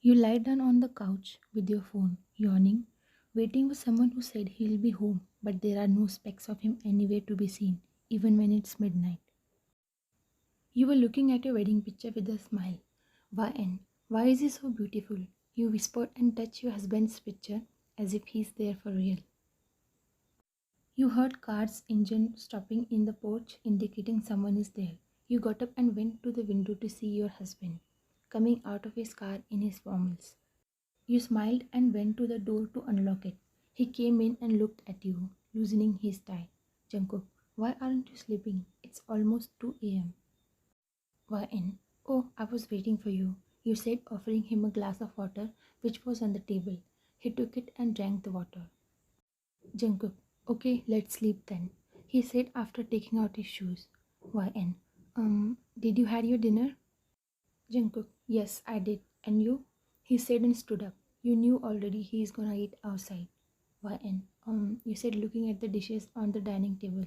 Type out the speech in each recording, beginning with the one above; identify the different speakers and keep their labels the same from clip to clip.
Speaker 1: You lie down on the couch with your phone, yawning, waiting for someone who said he'll be home, but there are no specks of him anywhere to be seen, even when it's midnight. You were looking at your wedding picture with a smile. Why and why is he so beautiful? You whispered and touched your husband's picture as if he's there for real. You heard car's engine stopping in the porch, indicating someone is there. You got up and went to the window to see your husband, coming out of his car in his formals. You smiled and went to the door to unlock it. He came in and looked at you, loosening his tie. Jungkook, why aren't you sleeping? It's almost 2 a.m. Why in? Oh, I was waiting for you, you said, offering him a glass of water which was on the table. He took it and drank the water. Jungkook, okay, let's sleep then, he said after taking out his shoes. YN, did you had your dinner? Jungkook, yes, I did. And you? He said and stood up. You knew already he is gonna eat outside. YN, you said looking at the dishes on the dining table.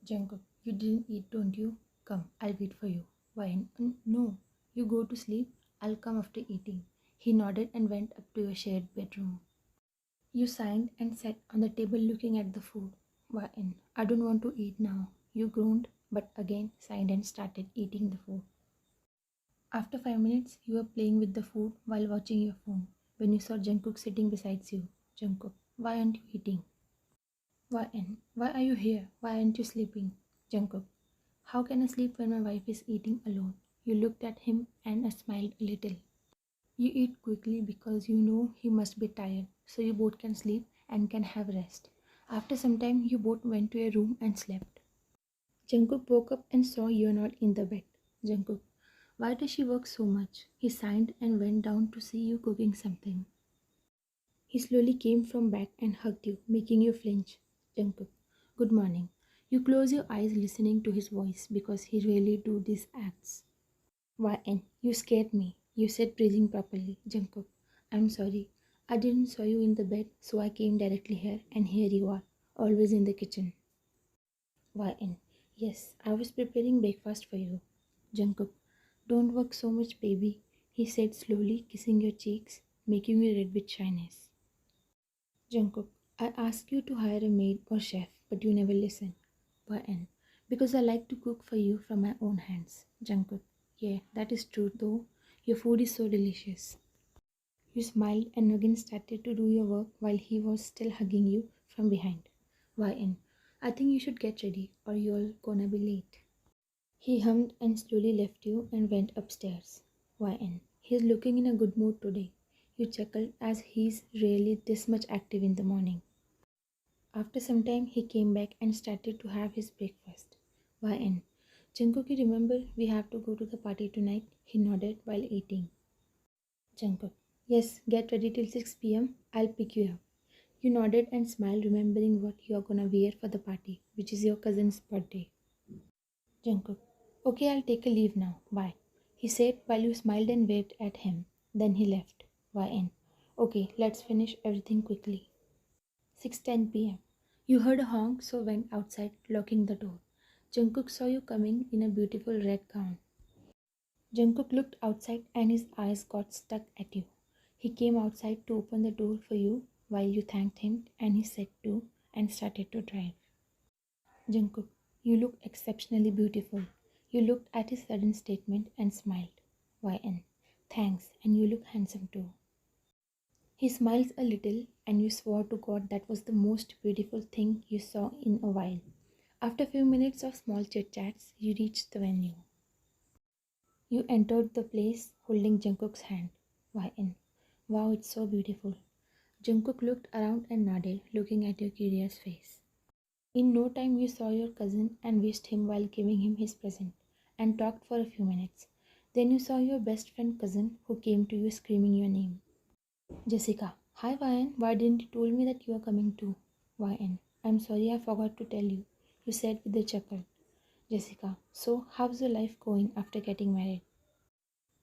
Speaker 1: Jungkook, you didn't eat, don't you? Come, I'll wait for you. YN, no, you go to sleep. I'll come after eating. He nodded and went up to your shared bedroom. You signed and sat on the table looking at the food. YN, I don't want to eat now. You groaned, but again signed and started eating the food. After 5 minutes, you were playing with the food while watching your phone when you saw Jungkook sitting beside you. Jungkook, why aren't you eating? YN, why are you here? Why aren't you sleeping? Jungkook, how can I sleep when my wife is eating alone? You looked at him and smiled a little. You eat quickly because you know he must be tired, so you both can sleep and can have rest. After some time, you both went to your room and slept. Jungkook woke up and saw you not in the bed. Jungkook, why does she work so much? He signed and went down to see you cooking something. He slowly came from back and hugged you, making you flinch. Jungkook, good morning. You close your eyes listening to his voice because he really do these acts. YN, you scared me. You said breathing properly. Jungkook, I'm sorry. I didn't saw you in the bed, so I came directly here, and here you are, always in the kitchen. YN, yes, I was preparing breakfast for you. Jungkook, don't work so much, baby, he said slowly, kissing your cheeks, making you red with shyness. Jungkook, I asked you to hire a maid or chef, but you never listen. YN, because I like to cook for you from my own hands. Jungkook, yeah, that is true though. Your food is so delicious. You smiled and again started to do your work while he was still hugging you from behind. YN, I think you should get ready or you're gonna be late. He hummed and slowly left you and went upstairs. YN, he's looking in a good mood today. You chuckled as he's rarely this much active in the morning. After some time, he came back and started to have his breakfast. YN, Jungkook, you remember we have to go to the party tonight? He nodded while eating. Jungkook, yes, get ready till 6 p.m. I'll pick you up. You nodded and smiled, remembering what you're gonna wear for the party, which is your cousin's birthday. Jungkook, okay, I'll take a leave now. Bye. He said while you smiled and waved at him. Then he left. YN. Okay, let's finish everything quickly. 6:10 p.m. You heard a honk, so went outside, locking the door. Jungkook saw you coming in a beautiful red gown. Jungkook looked outside and his eyes got stuck at you. He came outside to open the door for you while you thanked him and he said to and started to drive. Jungkook, you look exceptionally beautiful. You looked at his sudden statement and smiled. YN, thanks, and you look handsome too. He smiles a little and you swore to God that was the most beautiful thing you saw in a while. After a few minutes of small chit chats, you reached the venue. You entered the place holding Jungkook's hand. YN, wow, it's so beautiful. Jungkook looked around and nodded, looking at your curious face. In no time, you saw your cousin and wished him while giving him his present, and talked for a few minutes. Then you saw your best friend cousin who came to you screaming your name. Jessica, hi YN, why didn't you told me that you are coming too? YN, I'm sorry I forgot to tell you, you said with a chuckle. Jessica, so how's your life going after getting married?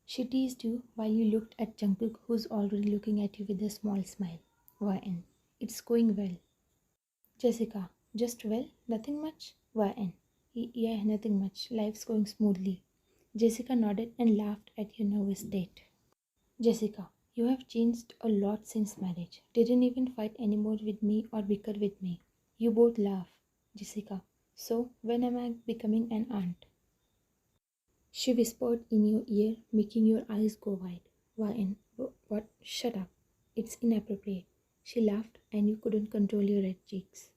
Speaker 1: She teased you while you looked at Jungkook, who's already looking at you with a small smile. YN, it's going well. Jessica, just well, nothing much? YN, yeah, nothing much. Life's going smoothly. Jessica nodded and laughed at your nervous state. Jessica, you have changed a lot since marriage. Didn't even fight anymore with me or bicker with me. You both laugh. Jessica, so when am I becoming an aunt? She whispered in your ear, making your eyes go wide. Why and what? Shut up. It's inappropriate. She laughed and you couldn't control your red cheeks.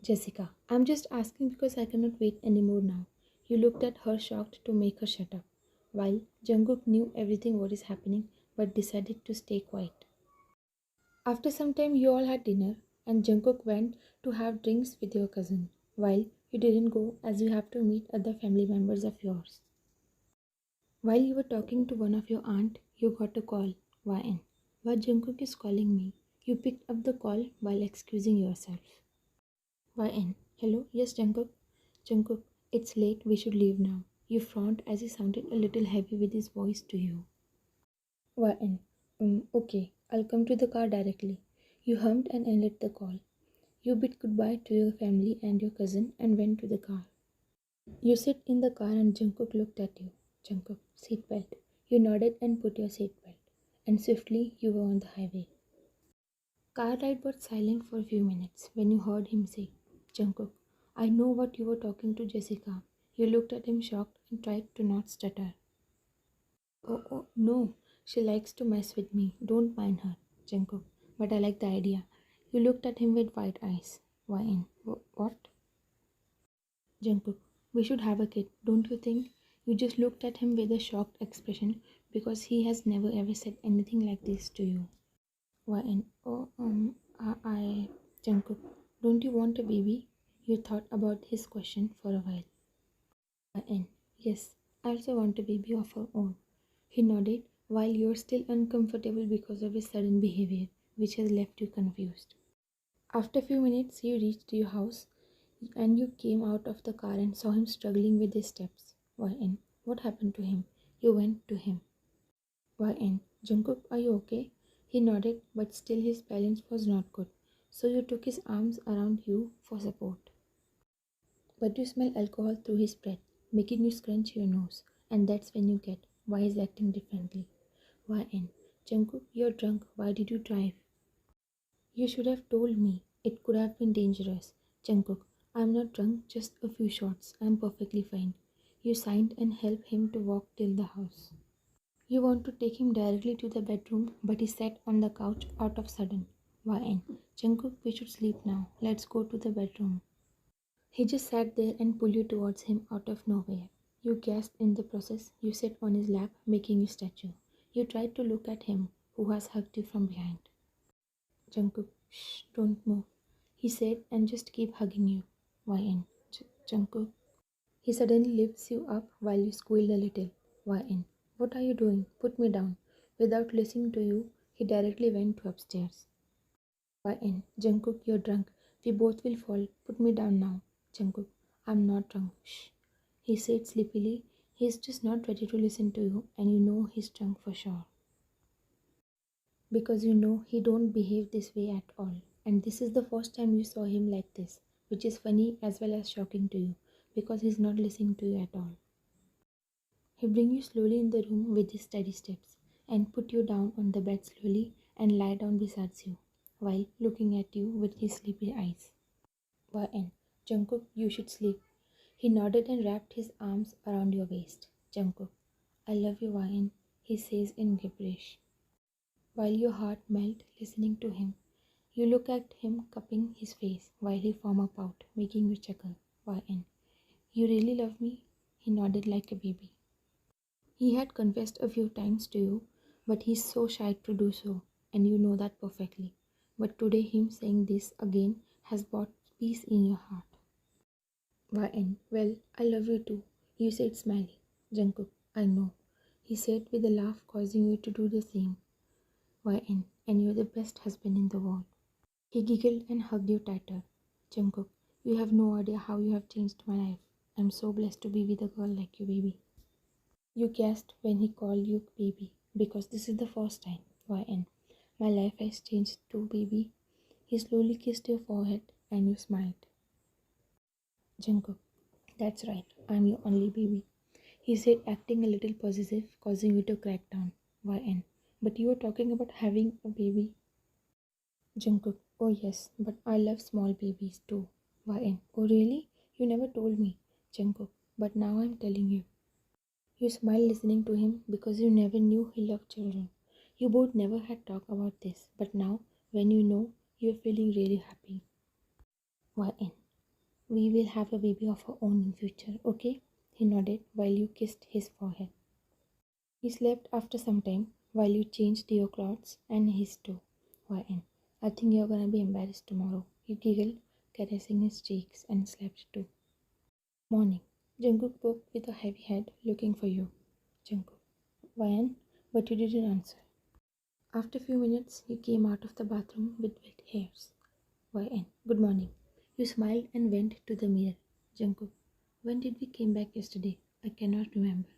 Speaker 1: Jessica, I'm just asking because I cannot wait anymore now. You looked at her shocked to make her shut up, while Jungkook knew everything what is happening but decided to stay quiet. After some time you all had dinner and Jungkook went to have drinks with your cousin, while you didn't go as you have to meet other family members of yours. While you were talking to one of your aunt, you got a call. YN. Why Jungkook is calling me? You picked up the call while excusing yourself. YN. Hello? Yes, Jungkook. Jungkook, it's late. We should leave now. You frowned as he sounded a little heavy with his voice to you. YN. Okay. I'll come to the car directly. You hummed and ended the call. You bid goodbye to your family and your cousin and went to the car. You sit in the car and Jungkook looked at you. Jungkook, seatbelt. You nodded and put your seatbelt. And swiftly you were on the highway. Car ride was silent for a few minutes when you heard him say, Jungkook, I know what you were talking to Jessica. You looked at him shocked and tried to not stutter. Oh, no. She likes to mess with me. Don't mind her, Jungkook. But I like the idea. You looked at him with wide eyes. Why in? What? Jungkook, we should have a kid, don't you think? You just looked at him with a shocked expression because he has never ever said anything like this to you. Why and Jungkook, don't you want a baby? You thought about his question for a while. And yes, I also want a baby of our own. He nodded while you're still uncomfortable because of his sudden behavior, which has left you confused. After a few minutes, you reached your house and you came out of the car and saw him struggling with his steps. Why and what happened to him? You went to him. Why and Jungkook, are you okay? He nodded, but still his balance was not good. So you took his arms around you for support. But you smell alcohol through his breath, making you scrunch your nose. And that's when you get why he's acting differently. Why and Jungkook, you're drunk. Why did you drive? You should have told me. It could have been dangerous. Jungkook, I'm not drunk, just a few shots. I'm perfectly fine. You signed and helped him to walk till the house. You want to take him directly to the bedroom, but he sat on the couch out of sudden. YN. Jungkook, we should sleep now. Let's go to the bedroom. He just sat there and pulled you towards him out of nowhere. You gasped in the process. You sat on his lap, making you statue. You tried to look at him, who has hugged you from behind. Jungkook, shh, don't move. He said, and just keep hugging you. YN. Jungkook. He suddenly lifts you up while you squealed a little. YN. What are you doing? Put me down. Without listening to you, he directly went to upstairs. YN. Jungkook, you're drunk. We both will fall. Put me down now. Jungkook. I'm not drunk. Shh. He said sleepily. He's just not ready to listen to you, and you know he's drunk for sure. Because you know he don't behave this way at all. And this is the first time you saw him like this, which is funny as well as shocking to you, because he's not listening to you at all. He bring you slowly in the room with his steady steps and put you down on the bed slowly and lie down beside you while looking at you with his sleepy eyes. YN. Jungkook, you should sleep. He nodded and wrapped his arms around your waist. Jungkook, I love you, YN, he says in gibberish. While your heart melts listening to him, you look at him cupping his face while he form a pout, making you chuckle. YN. You really love me? He nodded like a baby. He had confessed a few times to you, but he's so shy to do so, and you know that perfectly. But today, him saying this again has brought peace in your heart. YN. Well, I love you too. You said smiling. Jungkook. I know. He said with a laugh, causing you to do the same. YN. And you're the best husband in the world. He giggled and hugged you tighter. Jungkook. You have no idea how you have changed my life. I'm so blessed to be with a girl like you, baby. You gasped when he called you baby, because this is the first time. YN. My life has changed too, baby. He slowly kissed your forehead and you smiled. Jungkook. That's right, I'm your only baby. He said, acting a little possessive, causing you to crack down. YN. But you were talking about having a baby. Jungkook, oh yes, but I love small babies too. YN, oh really? You never told me. Jungkook, but now I'm telling you. You smiled listening to him because you never knew he loved children. You both never had talked about this, but now, when you know, you're feeling really happy. YN, we will have a baby of our own in future, okay? He nodded while you kissed his forehead. He slept after some time while you changed your clothes and his too. YN, I think you're gonna be embarrassed tomorrow. You giggled, caressing his cheeks, and slept too. Morning. Jungkook woke with a heavy head, looking for you. Jungkook, YN, but you didn't answer. After a few minutes, you came out of the bathroom with wet hairs. YN, good morning. You smiled and went to the mirror. Jungkook, when did we came back yesterday? I cannot remember.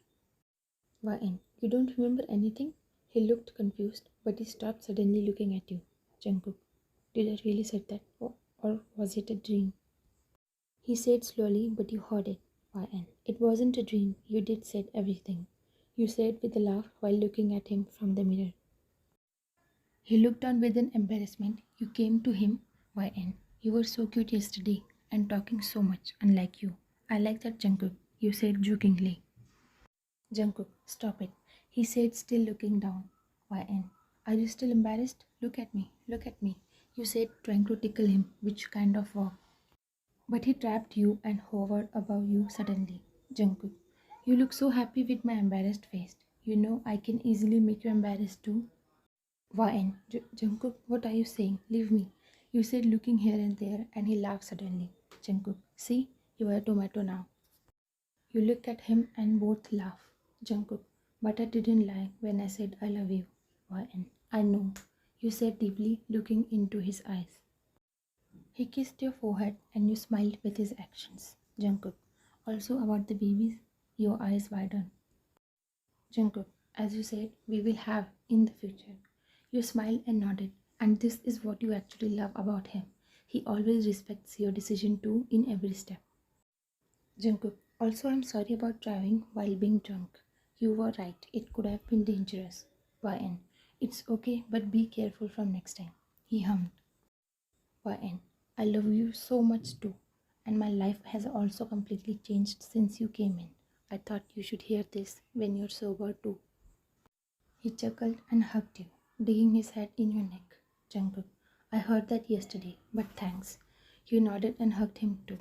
Speaker 1: YN, you don't remember anything? He looked confused, but he stopped suddenly looking at you. Jungkook, did I really say that? Or was it a dream? He said slowly, but you heard it. YN, it wasn't a dream. You did said everything. You said with a laugh while looking at him from the mirror. He looked on with an embarrassment. You came to him. YN, you were so cute yesterday and talking so much, unlike you. I like that, Jungkook, you said jokingly. Jungkook, stop it. He said, still looking down. YN, are you still embarrassed? Look at me, look at me. You said, trying to tickle him, which kind of walk. But he trapped you and hovered above you suddenly. Jungkook, you look so happy with my embarrassed face. You know I can easily make you embarrassed too. YN, Jungkook, what are you saying? Leave me. You said looking here and there, and he laughed suddenly. Jungkook, see, you are a tomato now. You look at him and both laugh. Jungkook, but I didn't lie when I said I love you. YN, I know. You said deeply, looking into his eyes. He kissed your forehead and you smiled with his actions. Jungkook, also about the babies, your eyes widened. Jungkook, as you said, we will have in the future. You smiled and nodded, and this is what you actually love about him. He always respects your decision too in every step. Jungkook, also I'm sorry about driving while being drunk. You were right, it could have been dangerous. YN, it's okay, but be careful from next time. He hummed. YN, I love you so much too, and my life has also completely changed since you came in. I thought you should hear this when you're sober too. He chuckled and hugged you, digging his head in your neck. Jungkook, I heard that yesterday, but thanks. You nodded and hugged him too.